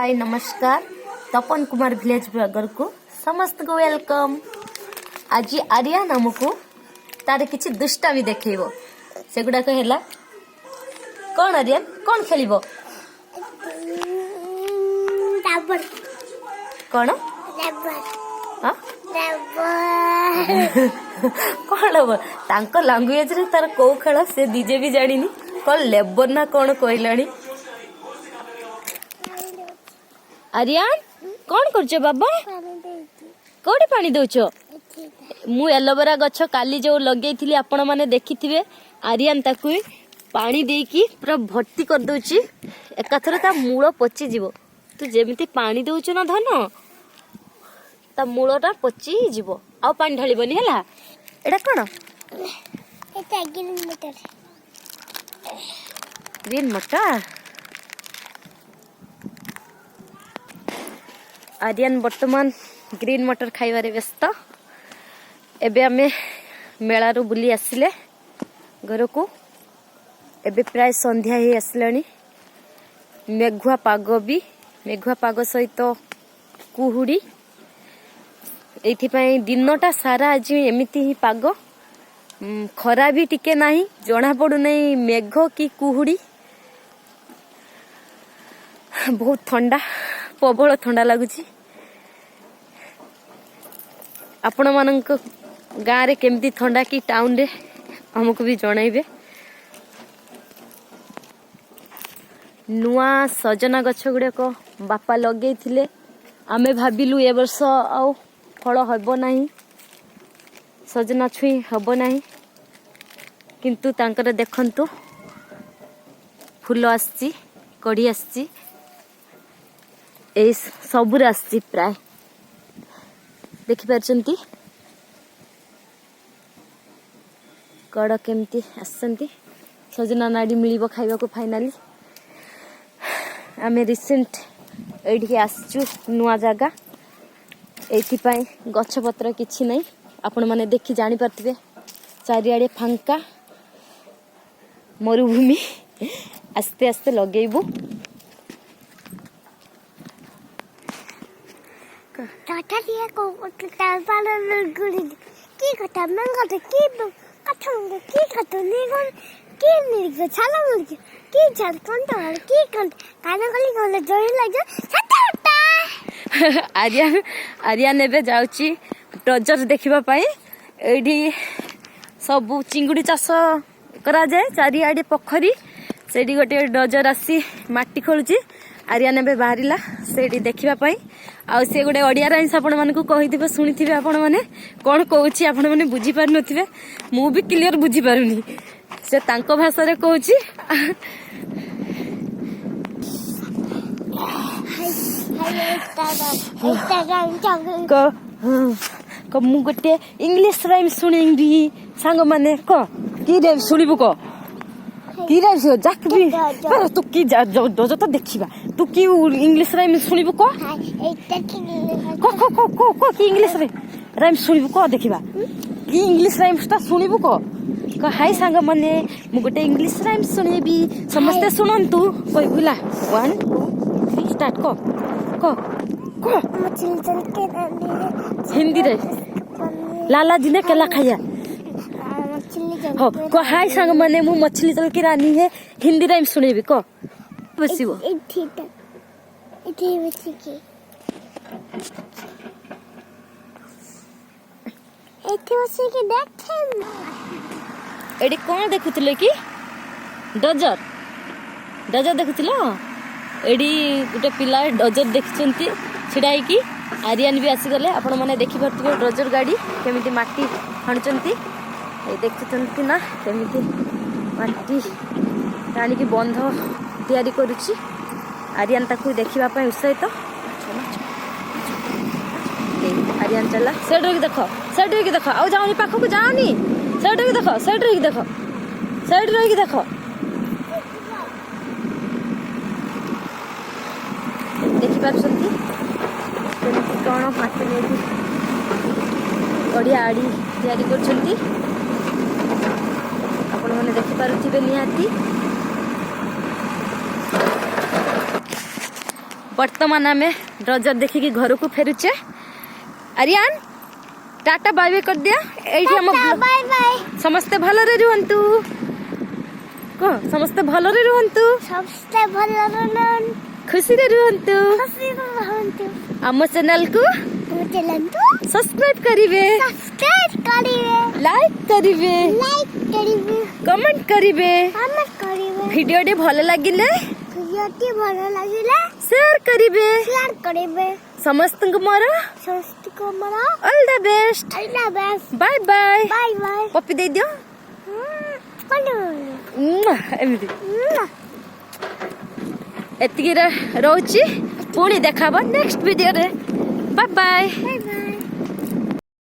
हाय नमस्कार तपन Kumar village blogger को समस्त को वेलकम। आज आर्यन आमको तार किसी दुष्टामी देखो से गुड़ाक है कौन आर्यन कौन खेल कौन कौन हम तांको लांगुएज रे तार कौ खेल से दीजे भी जानी कौन लेबर ना कौन कहलानी। आर्यन कौन कर बाबा कौटी पानी दौच मु एलोवेरा गछ काली जो लगे आपण मैंने देखी आर्यन ताकू पानी देकी पूरा भर्ती कर दउची एकाथर ता मूल पची जीवो तू जेमिति पानी दउच ना धन ता मूलटा पची जीवो आ पानी ढालिबनी हैला। एडा कोन एटा ग्रीन मटर आर्यन वर्तमान ग्रीन मटर खाइबारे व्यस्त। एबे आमे मेलारू बुली आसिले घर को एबे प्राय संध्या ही आसलानी मेघुआ पाग सहित कुहुड़ी एथिपाई दिनटा सारा आज एमिति ही पाग खरा भी टिके नाही जना पड़ू नहीं मेघ की कुहुड़ी बहुत ठंडा प्रबल ठंडा लगुच। आपण मानक गाँव रे केमती ठंडा कि टाउन रे हमको भी जनइबे। नुआ सजना गछ गुड़ाक बापा लगे थिले आमे भाबिलु ए वर्ष आउ फल हबो नाही सजना छुई हबो नाही किंतु तांकर देखंतु फूल आसची कढ़ी आसची ए सबुर आसची प्राय देखि पारछंती कड़ केमती आसंती सजना नाड़ी मिलिबो खाइबा को फाइनली आमे रिसेंट एठी आसचु नुआ जागा एथिपाई गछ पत्र किछि नै आपण माने देखि जानि पारथिबे चारिआडे फांका मरुभूमि आस्ते आस्ते लगेइबु टाटा दिया को टालपाल गुड़ी की कथा मंगत की कथंग की कथनी कोन की निग छाला मुर्गी की छाल कोन तो की कोन काना गली गले जोई लाग सटा आर्यन एबे जाउची डजर देखिबा पाई एठी सब चिंगुड़ी चाष करा जाए चारिआडे पोखरी सेठी गोटे डजर आसी माटी खोलुची आर्यन एबे बाहरिला सेठी देखिबा पाई आ से गोटे ओडिया राइम्स आपण मानकु कहिथिबे सुनिथिबे आपण माने कोन कहूची आपण माने बुझी पार नथिबे मु भी क्लियर बुझी पारुनी से तांको भाषा रे कहूची को मु गोटे इंग्लिश राइम सुनिबी सांग माने को की रे सुनिबु को की रे जाक भी तू की दज तो देखिबा तू की इंग्लिश राइम सुनिबु को को की इंग्लिश राइम सुनिबु को देखिबा की इंग्लिश राइम ता सुनिबु को हाय सांग माने मु गोटे इंग्लिश राइम सुनेबी समस्त सुनंतु कोई भुला 1 2 3 स्टार्ट को हिंदी रे लाला जी ने केला खाया हो को हाय सांग माने मु मछली जल की रानी है हिंदी राइम सुनेबी को बसिबो इठी बची की एठी बसी के देखे एडी कोन देखुतले कि डजर देखुतलो एडी गोटे पिला डजर देखिचंती छिड़ाई की आर्यन भी आसी गले आपण माने देखि परथिबे डजर गाड़ी केमिति माटी हाणुचंती ए देखुचंती ना केमिति माटी टाणी की बंध तैयारी करूची आर्यन ताकू देखिबा पय उत्साहित आर्यन चला सेड रही देखो आउ जाओनी पाखो को जाओनी सेड रही देखो देखि पारछंती केमिति कोन माटी ने ओडिया आड़ी तैयारी करछंती आपण माने देखि पारुथिबे निहाती वर्तमान आम रजर देखिकी घर को फेरुचे। आर्यन टाटा बाय बाय कर दिया। एठी हम बाय बाय समस्ते भलरे रुहंतु कह समस्ते भलरे रुहंतु सबसे भलो रन खुशी रे रुहंतु। खुशी रहंतु आम चैनल को मुझे लंतु सब्सक्राइब करिवे सब्सक्राइब करिवे लाइक करिवे कमेंट करिवे कमेंट करिवे वीडियो टे भल लागिले भिडियोटी भलो लागिले शेयर करिवे शेयर करिवे समस्त को मोर समस्त को मोर ऑल द बेस्ट अल्लाह best bye bye bye bye पप्पी दे दियो एमती एतिकी रोची पुणी देखाबो नेक्स्ट वीडियो रे बाय बाय बाय बाय